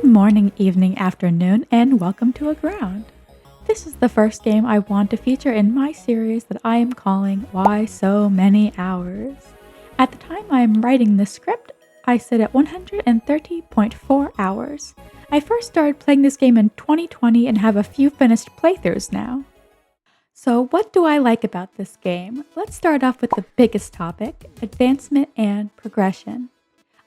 morning, evening, afternoon, and welcome to Aground. This is the first game I want to feature in my series that I am calling Why So Many Hours. At the time I am writing this script, I sit at 130.4 hours. I first started playing this game in 2020 and have a few finished playthroughs now. So what do I like about this game? Let's start off with the biggest topic, advancement and progression.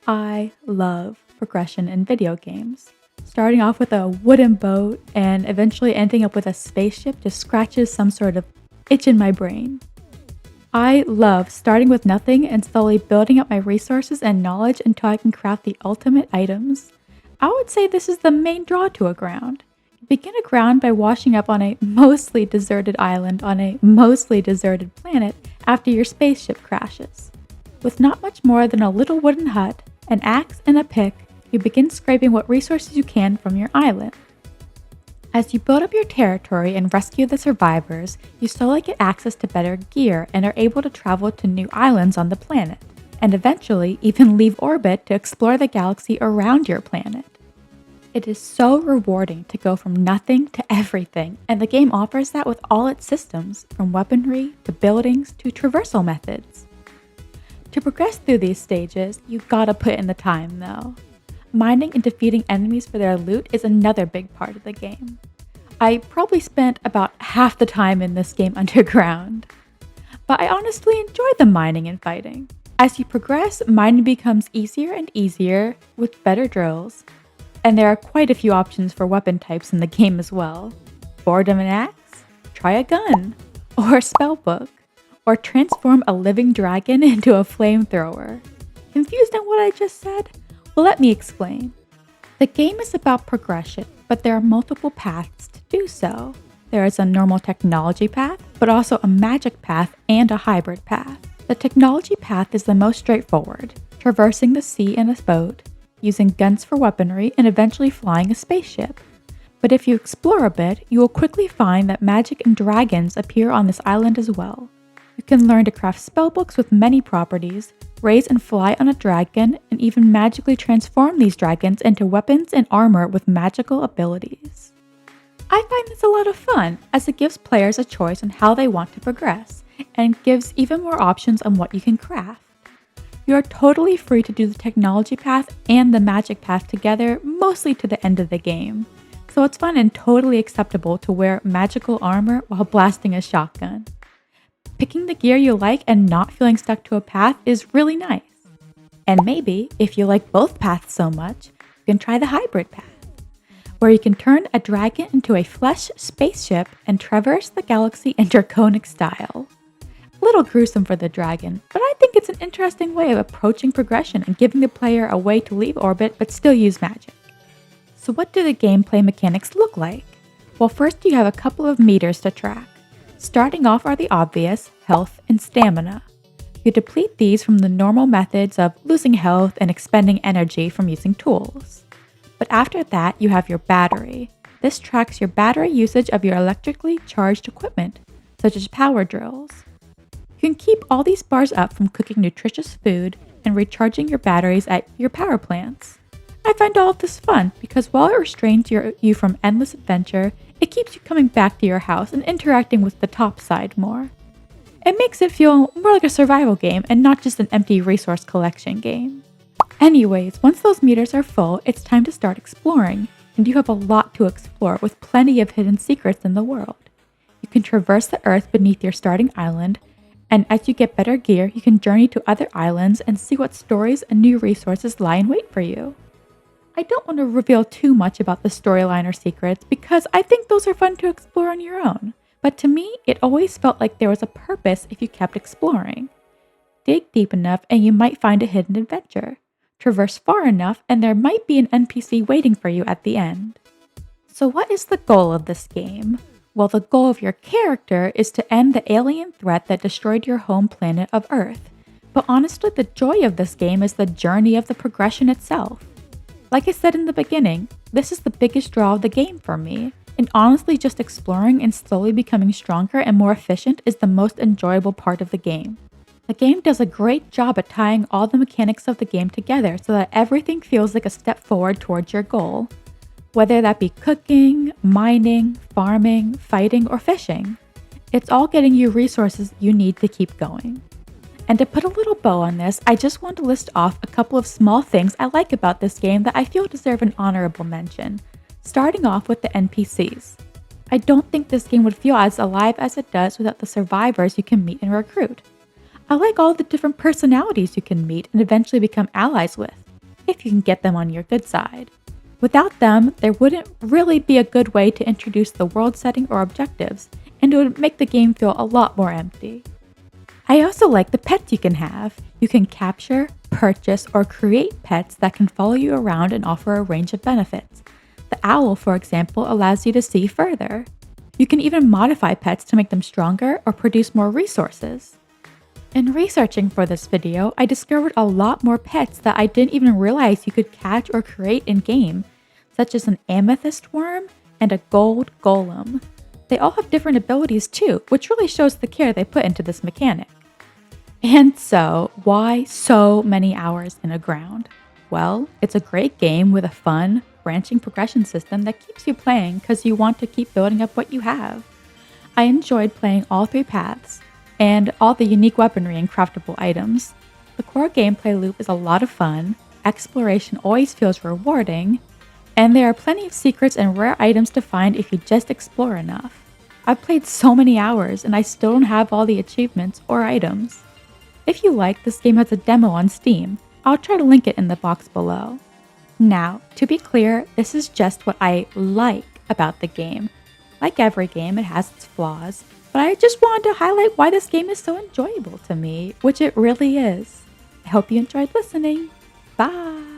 I love progression in video games. Starting off with a wooden boat and eventually ending up with a spaceship just scratches some sort of itch in my brain. I love starting with nothing and slowly building up my resources and knowledge until I can craft the ultimate items. I would say this is the main draw to Aground. You begin Aground by washing up on a mostly deserted island on a mostly deserted planet after your spaceship crashes. With not much more than a little wooden hut, an axe, and a pick, you begin scraping what resources you can from your island. As you build up your territory and rescue the survivors, you slowly get access to better gear and are able to travel to new islands on the planet, and eventually even leave orbit to explore the galaxy around your planet. It is so rewarding to go from nothing to everything, and the game offers that with all its systems, from weaponry to buildings to traversal methods. To progress through these stages, you gotta put in the time though. Mining and defeating enemies for their loot is another big part of the game. I probably spent about half the time in this game underground. But I honestly enjoy the mining and fighting. As you progress, mining becomes easier and easier with better drills, and there are quite a few options for weapon types in the game as well. Bored of an axe? Try a gun, or a spellbook, or transform a living dragon into a flamethrower. Confused on what I just said? Well, let me explain. The game is about progression, but there are multiple paths to do so. There is a normal technology path, but also a magic path and a hybrid path. The technology path is the most straightforward, traversing the sea in a boat, using guns for weaponry, and eventually flying a spaceship. But if you explore a bit, you will quickly find that magic and dragons appear on this island as well. You can learn to craft spellbooks with many properties, raise and fly on a dragon, and even magically transform these dragons into weapons and armor with magical abilities. I find this a lot of fun, as it gives players a choice on how they want to progress, and gives even more options on what you can craft. You are totally free to do the technology path and the magic path together, mostly to the end of the game, so it's fun and totally acceptable to wear magical armor while blasting a shotgun. Picking the gear you like and not feeling stuck to a path is really nice. And maybe, if you like both paths so much, you can try the hybrid path, where you can turn a dragon into a flesh spaceship and traverse the galaxy in draconic style. A little gruesome for the dragon, but I think it's an interesting way of approaching progression and giving the player a way to leave orbit but still use magic. So what do the gameplay mechanics look like? Well, first you have a couple of meters to track. Starting off are the obvious, health and stamina. You deplete these from the normal methods of losing health and expending energy from using tools. But after that, you have your battery. This tracks your battery usage of your electrically charged equipment, such as power drills. You can keep all these bars up from cooking nutritious food and recharging your batteries at your power plants. I find all of this fun because while it restrains you from endless adventure, it keeps you coming back to your house and interacting with the top side more. It makes it feel more like a survival game and not just an empty resource collection game. Anyways, once those meters are full, it's time to start exploring, and you have a lot to explore with plenty of hidden secrets in the world. You can traverse the earth beneath your starting island, and as you get better gear, you can journey to other islands and see what stories and new resources lie in wait for you. I don't want to reveal too much about the storyline or secrets because I think those are fun to explore on your own, but to me, it always felt like there was a purpose if you kept exploring. Dig deep enough and you might find a hidden adventure. Traverse far enough and there might be an NPC waiting for you at the end. So what is the goal of this game? Well, the goal of your character is to end the alien threat that destroyed your home planet of Earth. But honestly, the joy of this game is the journey of the progression itself. Like I said in the beginning, this is the biggest draw of the game for me, and honestly just exploring and slowly becoming stronger and more efficient is the most enjoyable part of the game. The game does a great job at tying all the mechanics of the game together so that everything feels like a step forward towards your goal. whether that be cooking, mining, farming, fighting, or fishing. It's all getting you resources you need to keep going. And to put a little bow on this, I just want to list off a couple of small things I like about this game that I feel deserve an honorable mention, starting off with the NPCs. I don't think this game would feel as alive as it does without the survivors you can meet and recruit. I like all the different personalities you can meet and eventually become allies with, if you can get them on your good side. Without them, there wouldn't really be a good way to introduce the world setting or objectives, and it would make the game feel a lot more empty. I also like the pets you can have. You can capture, purchase, or create pets that can follow you around and offer a range of benefits. The owl, for example, allows you to see further. You can even modify pets to make them stronger or produce more resources. In researching for this video, I discovered a lot more pets that I didn't even realize you could catch or create in-game, such as an amethyst worm and a gold golem. They all have different abilities too, which really shows the care they put into this mechanic. And so, why so many hours in Aground? Well, it's a great game with a fun, branching progression system that keeps you playing because you want to keep building up what you have. I enjoyed playing all 3 paths, and all the unique weaponry and craftable items. The core gameplay loop is a lot of fun, exploration always feels rewarding, and there are plenty of secrets and rare items to find if you just explore enough. I've played so many hours and I still don't have all the achievements or items. If you like, this game has a demo on Steam. I'll try to link it in the box below. Now, to be clear, this is just what I like about the game. Like every game, it has its flaws, but I just wanted to highlight why this game is so enjoyable to me, which it really is. I hope you enjoyed listening. Bye!